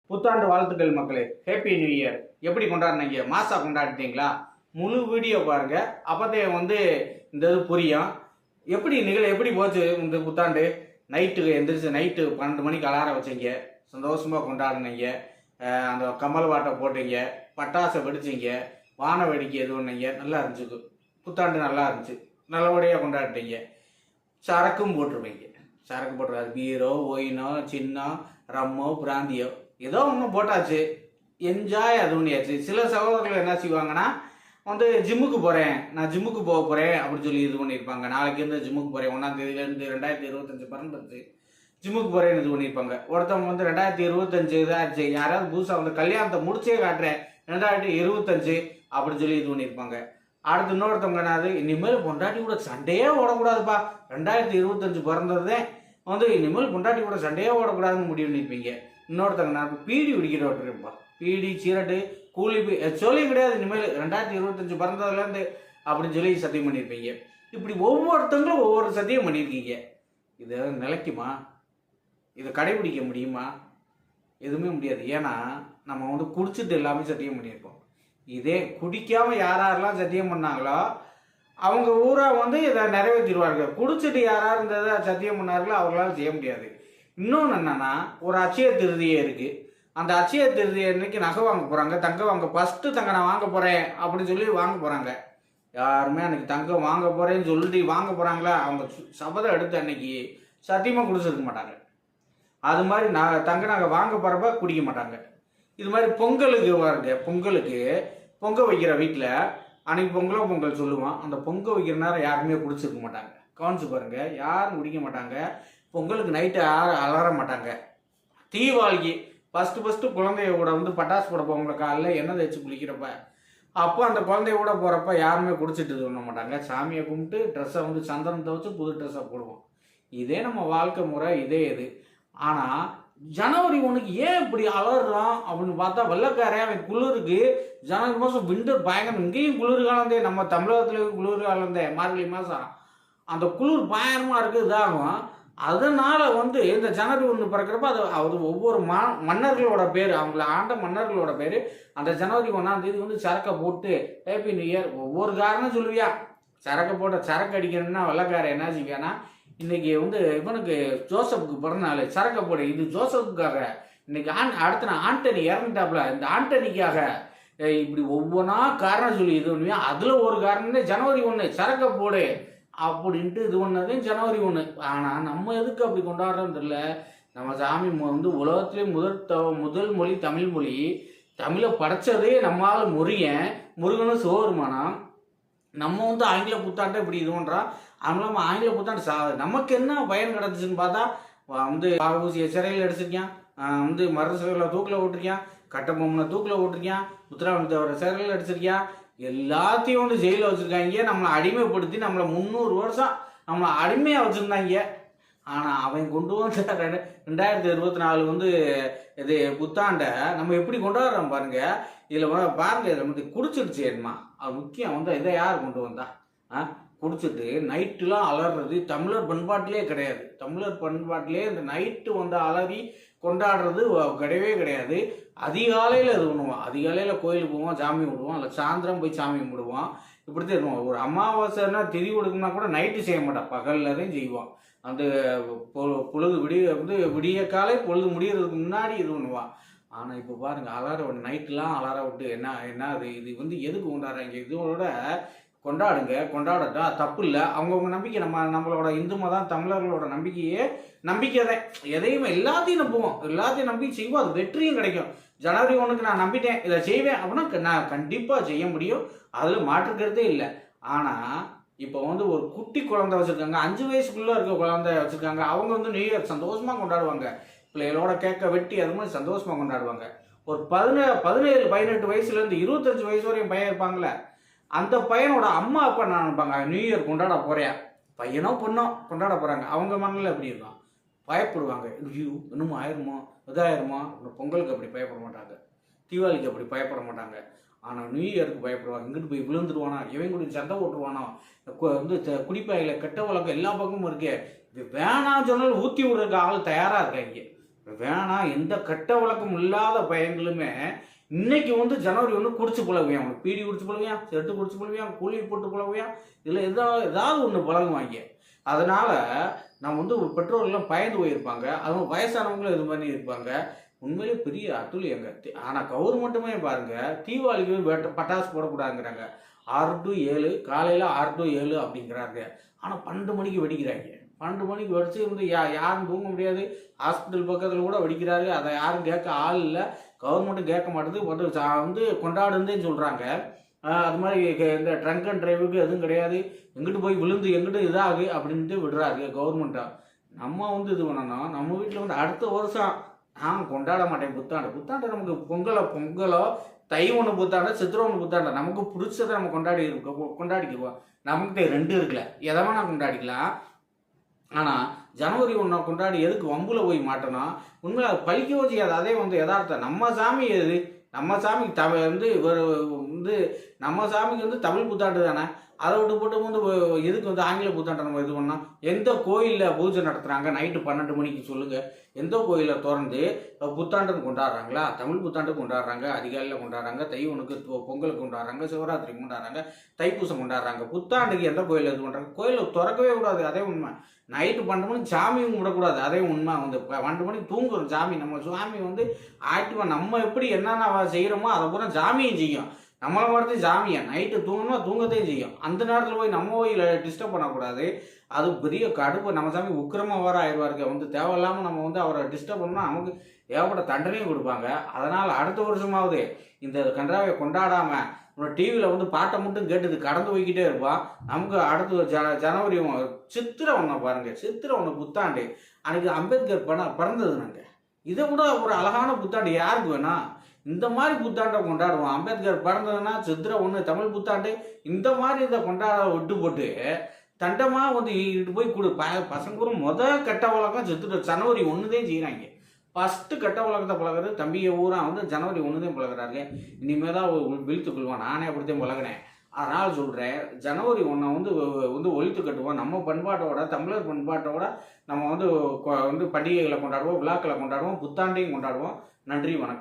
புத்தாண்டு வாழ்த்துக்கள் மக்களே. Happy new year. எப்படி கொண்டாடினீங்க? மாசா கொண்டாடிட்டீங்களா? முழு வீடியோ பாருங்க, அப்பதே இந்த இது புரியும். எப்படி போச்சு இந்த புத்தாண்டு? நைட்டு எந்திரிச்சு நைட்டு 12 மணிக்கு அலாரம் வச்சீங்க, சந்தோஷமா கொண்டாடினீங்க. அந்த கமல் வாட்டை போட்டீங்க, பட்டாசை வெடிச்சிங்க, வான வேடிக்கை எது பண்ணீங்க, நல்லா இருந்துச்சு. புத்தாண்டு நல்லா இருந்துச்சு, நல்லபடியாக கொண்டாடிட்டீங்க. சரக்கும் போட்டிருப்பீங்க, சரக்கு போட்டுருக்காது, பீரோ ஒயினோ சின்னோ ரம்மோ பிராந்தியோ ஏதோ ஒன்று போட்டாச்சு, என்ஜாய் அது பண்ணியாச்சு. சில சகோதரர்கள் என்ன செய்வாங்கன்னா ஜிம்முக்கு போகிறேன், நான் ஜிம்முக்கு போக போகிறேன் அப்படின்னு சொல்லி இது பண்ணியிருப்பாங்க. நாளைக்கு இருந்து ஜிம்முக்கு போகிறேன், 1ஆம் தேதியிலேருந்து 2025 பிறந்தது ஜிம்முக்கு போகிறேன்னு இது பண்ணியிருப்பாங்க. ஒருத்தவங்க 2025 இதாச்சு, யாராவது புதுசாக கல்யாணத்தை முடிச்சே காட்டுறேன் 2025 அப்படின்னு சொல்லி இது பண்ணியிருப்பாங்க. அடுத்து இன்னொருத்தவங்க என்னது, இனிமேல் பொண்டாட்டி கூட சண்டையே ஓடக்கூடாதுப்பா, 2025 பிறந்ததே இனிமேல் பொண்டாட்டி கூட சண்டையே ஓடக்கூடாதுன்னு முடிவு பண்ணியிருப்பீங்க. இன்னொருத்தவங்க நான் பீடி பிடிக்கிறப்பா, பீடி சிரட்டு கூலி சொல்லி கிடையாது, இனிமேல் 2025 பிறந்ததுலேருந்து அப்படின்னு சொல்லி சத்தியம் பண்ணியிருப்பீங்க. இப்படி ஒவ்வொருத்தங்களும் ஒவ்வொரு சத்தியம் பண்ணியிருக்கீங்க. இதை நிலைக்குமா? இதை கடைபிடிக்க முடியுமா? எதுவுமே முடியாது. ஏன்னா நம்ம குடிச்சிட்டு எல்லாமே சத்தியம் பண்ணியிருப்போம். இதே குடிக்காம யாரெல்லாம் சத்தியம் பண்ணாங்களோ அவங்க ஊரா இதை நிறைவேற்றிடுவார்கள். குடிச்சிட்டு யாராவது இந்த சத்தியம் பண்ணார்களோ அவங்களால செய்ய முடியாது. இன்னொன்று என்னன்னா, ஒரு அட்சய திருதியே இருக்கு. அந்த அட்சய திருதி அன்னைக்கு நகை வாங்க போறாங்க, தங்கம் வாங்க, ஃபர்ஸ்ட் தங்க நான் வாங்க போறேன் அப்படின்னு சொல்லி வாங்க போறாங்க. யாருமே அன்னைக்கு தங்கம் வாங்க போறேன்னு சொல்லிட்டு வாங்க போறாங்களா, அவங்க சபதம் எடுத்து அன்னைக்கு சத்தியமா குடிச்சிருக்க மாட்டாங்க. அது மாதிரி தங்க நகை வாங்க போறப்ப குடிக்க மாட்டாங்க. இது மாதிரி பொங்கலுக்கு பாருங்க, பொங்க வைக்கிற வீட்டில் அன்னைக்கு பொங்கல் சொல்லுவோம். அந்த பொங்க வைக்கிற நேரம் யாருமே குடிச்சிருக்க மாட்டாங்க. கவனிச்சு பாருங்க, யாரும் குடிக்க மாட்டாங்க. பொங்கலுக்கு நைட்டு அலற மாட்டாங்க. தீபாவளிக்கு ஃபஸ்ட்டு குழந்தைய கூட பட்டாசு போட போவங்கள காலையில் எண்ணெய் தேய்ச்சி குளிக்கிறப்ப, அப்போ அந்த குழந்தைய கூட போகிறப்ப யாருமே குடிச்சிட்டு இது பண்ண மாட்டாங்க. சாமியை கும்பிட்டு ட்ரெஸ்ஸை சந்தனம் துவச்சி புது ட்ரெஸ்ஸை போடுவோம். இதே நம்ம வாழ்க்கை முறை, இதே இது. ஆனால் ஜனவரி 1க்கு ஏன் இப்படி அலறான் அப்படின்னு பார்த்தா, வெள்ளக்காரன் அவன் குளிருக்கு ஜனவரி மாதம் விண்டர் பயங்கரம். இங்கேயும் குளிர் காலந்தே, நம்ம தமிழகத்துலேயும் குளிர் காலந்தே, மார்கழி மாதம் அந்த குளிர் பயங்கரமாக இருக்குது, இதாகும். அதனால் இந்த ஜனவரி 1 பிறக்கிறப்ப அது ஒவ்வொரு மன்னர்களோட பேர், அவங்கள ஆண்ட மன்னர்களோட பேர். அந்த ஜனவரி 1ஆம் தேதி சரக்கை போட்டு ஹேப்பி நியூ இயர் ஒவ்வொரு காரணம் சொல்லுவியா. சரக்கை போட்ட சரக்கு அடிக்கணும்னா வெள்ளக்காரன் என்ன செய்வானா, இன்னைக்கு இவனுக்கு ஜோசப்புக்கு பிறந்தநாள், சரக்கை போட, இது ஜோசப்புக்காக. இன்னைக்கு அடுத்த ஆண்டனி இறந்துட்டாப்ல, இந்த ஆண்டனிக்காக, இப்படி ஒவ்வொன்றா காரணம் சொல்லி இது பண்ணுவியா. அதில் ஒரு காரணம் ஜனவரி 1 சரக்கை போடு அப்படின்ட்டு இது பண்ணதே ஜனவரி 1. ஆனால் நம்ம எதுக்கு அப்படி கொண்டாடுறோம் தெரியல. நம்ம சாமி உலகத்திலே முதல் மொழி தமிழ் மொழி. தமிழை படைச்சதே நம்மளால் முருகனும் சிவபெருமானம். நம்ம ஆங்கில புத்தாண்டை இப்படி இது பண்ணுறோம். அதனால ஆங்கில புத்தாண்டு நமக்கு என்ன பயன் கிடச்சின்னு பார்த்தா, பாகூசியை சிறையில் அடிச்சிருக்கான், மருத சிறையில் தூக்கில் விட்டுருக்கான், கட்டபொம்மனை தூக்கில் விட்டுருக்கான், முத்துராமலிங்கத்தேவரை சிறையில் அடிச்சிருக்கான், எல்லாத்தையும் ஜெயிலில் வச்சுருக்காங்க. நம்மளை அடிமைப்படுத்தி நம்மளை 300 வருஷம் நம்மளை அடிமையாக வச்சுருந்தாங்க. ஆனால் அவன் கொண்டு வந்த 2024 இது புத்தாண்டை நம்ம எப்படி கொண்டாடுறோம் பாருங்க. இதில் பாருங்க, இதில் குடிச்சிருச்சு என்னமா, அது முக்கியம். இதை யார் கொண்டு வந்தா? குடிச்சிட்டு நைட்டுலாம் அலறது தமிழர் பண்பாட்டிலே கிடையாது. தமிழர் பண்பாட்டிலே இந்த நைட்டு அலறி கொண்டாடுறது கிடையவே கிடையாது. அதிகாலையில் இது பண்ணுவோம், அதிகாலையில் கோயிலுக்கு போவோம், சாமி விடுவோம், இல்லை சாயந்தரம் போய் சாமி கும்பிடுவோம். இப்படி தான் இருக்கும். ஒரு அமாவாசைன்னா திரி கொடுக்கணும்னா கூட நைட்டு செய்ய மாட்டோம், பகல்லதையும் செய்வோம். அந்த பொழுது விடிய காலை பொழுது முடியறதுக்கு முன்னாடி இது பண்ணுவான். ஆனால் இப்போ பாருங்க, அலார விட்டு நைட்டுலாம் அலார விட்டு என்ன இது எதுக்கு கொண்டாடுறாங்க? இதோட கொண்டாடட்டா தப்பு இல்லை, அவங்கவுங்க நம்பிக்கை. நம்மளோட இந்து மதம் தமிழர்களோட நம்பிக்கை தான். எதையுமே எல்லாத்தையும் நம்புவோம், எல்லாத்தையும் நம்பி செய்வோம், அது வெற்றியும் கிடைக்கும். ஜனவரி 1க்கு நான் நம்பிட்டேன், இதை செய்வேன் அப்படின்னா நான் கண்டிப்பாக செய்ய முடியும், அதில் மாற்றுக்கிறதே இல்லை. ஆனால் இப்போ ஒரு குட்டி குழந்தை வச்சுருக்காங்க, 5 வயசுக்குள்ளே இருக்க குழந்தை வச்சுருக்காங்க, அவங்க நியூ இயர் சந்தோஷமாக கொண்டாடுவாங்க. பிள்ளைகளோட கேட்க வெட்டி அது மாதிரி சந்தோஷமாக கொண்டாடுவாங்க. ஒரு 17 18 வயசுலேருந்து 25 வயசு வரையும் பையன் இருப்பாங்களே, அந்த பையனோட அம்மா அப்பா நான் நினைப்பாங்க, நியூ இயர் கொண்டாட போறியா, பையனோ பொண்ணோ கொண்டாட போகிறாங்க. அவங்க மனதில் எப்படி இருக்கும்? பயப்படுவாங்க. ஐயோ இன்னும் ஆயிருமோ, இதாயிருமோ. பொங்கலுக்கு அப்படி பயப்பட மாட்டாங்க, தீபாவளிக்கு அப்படி பயப்பட மாட்டாங்க. ஆனால் நியூ இயருக்கு பயப்படுவாங்க. இங்கிட்டு போய் விழுந்துருவானா, இவன் கூட சண்டை ஓட்டுருவானோ, குடிப்பாயில கெட்ட வழக்கம் எல்லா பக்கமும் இருக்கே, இது வேணாம் சொன்னாலும் ஊற்றி விடுறதுக்கு ஆள் தயாராக இருக்காங்க. வேணாம், எந்த கெட்ட வழக்கம் இல்லாத பையங்களுமே இன்னைக்கு வந்து ஜனவரி 1 குடிச்சு பழகுவேன். அவனுக்கு பீடி குடிச்சு பழகுவேன், செட்டு குடிச்சு பழகுவேன், கூலி போட்டு பழகுவேன். இதில் ஏதாவது ஒன்று பழகுவாங்க. அதனால நம்ம வந்து பெற்றோர்கள்லாம் பயந்து போயிருப்பாங்க. அதுவும் வயசானவங்களும் இது பண்ணி இருப்பாங்க. உண்மையிலே பெரிய அட்டுழியங்க. ஆனால் கவர்மெண்ட்டுமே பாருங்க, தீபாவளிக்கு பட்டாசு போடக்கூடாதுங்கிறாங்க. 6 to 7 காலையில் 6 to 7 அப்படிங்கிறாங்க. ஆனால் 12 மணிக்கு வெடிக்கிறாங்க. 12 மணிக்கு வெடிச்சு வந்து யாரும் தூங்க முடியாது. ஹாஸ்பிட்டல் பக்கத்தில் கூட வெடிக்கிறாரு. அதை யாரும் கேட்க ஆள் இல்லை. கவர்மெண்ட்டும் கேட்க மாட்டேது. வந்து கொண்டாடுன்னு சொல்கிறாங்க. அது மாதிரி இந்த ட்ரங்க் அண்ட் டிரைவுக்கு எதுவும் கிடையாது. எங்கிட்டு போய் விழுந்து எங்கிட்டு இதாகு அப்படின்ட்டு விடுறாரு கவர்மெண்ட்டா. நம்ம வந்து இது பண்ணணும். நம்ம வீட்டில் வந்து அடுத்த வருஷம் நான் கொண்டாட மாட்டேன் புத்தாண்டு நமக்கு பொங்கலோ தை ஒன்று புத்தாண்டா சித்திரை ஒன்று புத்தாண்டா நமக்கு பிடிச்சதை நம்ம கொண்டாடிக்குவோம். நமக்கு 2 இருக்குல்ல, எதை வேணா கொண்டாடிக்கலாம். ஆனால் ஜனவரி 1 கொண்டாடி எதுக்கு வம்புல போய் மாட்டணும்? உண்மையில அது பழிக்கவோ செய்யாது. அதே வந்து யதார்த்தம். நம்ம சாமி எது? நம்ம சாமிக்கு வந்து நம்ம சாமிக்கு வந்து தமிழ் புத்தாண்டு தானே. அதை விட்டு போட்டு வந்து எதுக்கு வந்து ஆங்கில புத்தாண்டை நம்ம இது பண்ணோம்? எந்த கோயிலில் பூஜை நடத்துகிறாங்க நைட்டு 12 மணிக்கு சொல்லுங்கள். எந்த கோயிலில் திறந்து புத்தாண்டுன்னு கொண்டாடுறாங்களா? தமிழ் புத்தாண்டு கொண்டாடுறாங்க, அதிகாலையில் கொண்டாடுறாங்க, தை 1 பொங்கலுக்கு கொண்டாடுறாங்க, சிவராத்திரிக்கு கொண்டாடுறாங்க, தைப்பூசம் கொண்டாடுறாங்க. புத்தாண்டுக்கு எந்த கோயிலில் இது பண்ணுறாங்க? கோயிலில் திறக்கவே கூடாது. அதே உண்மை. நைட்டு 12 மணிக்கு சாமியும் விடக்கூடாது. அதே உண்மை. வந்து 12 மணிக்கு தூங்குறோம் சாமி. நம்ம சாமி வந்து ஆக்டிவாக நம்ம எப்படி என்னென்ன செய்கிறோமோ அதை பூரா சாமியும் செய்யும். நம்மளை மாதிரி சாமியை நைட்டு தூங்கணும்னா தூங்கத்தையும் செய்யும். அந்த நேரத்தில் போய் நம்ம போய் டிஸ்டர்ப் பண்ணக்கூடாது. அது பெரிய கடுப்பு. நம்ம சாமி உக்கிரமாக வர ஆயிடுவாருங்க. வந்து தேவையில்லாமல் நம்ம வந்து அவரை டிஸ்டர்ப் பண்ணோம்னா நமக்கு ஏகப்பட்ட தண்டனையும் கொடுப்பாங்க. அதனால் அடுத்த வருஷமாவது இந்த கன்றாவை கொண்டாடாமல் டிவியில் வந்து பாட்டை மட்டும் கேட்டு கடந்து போய்கிட்டே இருப்பான். நமக்கு அடுத்து ஜனவரி சித்திரை 1 பாருங்க. சித்திரை 1 புத்தாண்டு. அன்றைக்கி அம்பேத்கர் பிறந்தது. நாங்கள் இதை விட ஒரு அழகான புத்தாண்டு யாருக்கு வேணாம்? இந்த மாதிரி புத்தாண்டை கொண்டாடுவோம். அம்பேத்கர் பிறந்ததுன்னா சித்திரை 1 தமிழ் புத்தாண்டு. இந்த மாதிரி இதை கொண்டாட விட்டு போட்டு தண்டமாக வந்து இட்டு போய் பசங்க கெட்ட வழக்கம் ஜனவரி 1 தான் செய்கிறாங்க. ஃபஸ்ட்டு கெட்ட வழக்கத்தை பழகிறது தம்பியை ஊரா வந்து ஜனவரி 1 தான் பழகிறாரு. இனிமேல் தான் விழுத்து கொள்வான். நானே அப்படித்தான் பழகினேன். அதனால் சொல்கிறேன், ஜனவரி 1 வந்து ஒழித்து கட்டுவோம். நம்ம பண்பாட்டோட, தமிழர் பண்பாட்டோட நம்ம வந்து பண்டிகைகளை கொண்டாடுவோம், விழாக்களை கொண்டாடுவோம், புத்தாண்டையும் கொண்டாடுவோம். நன்றி, வணக்கம்.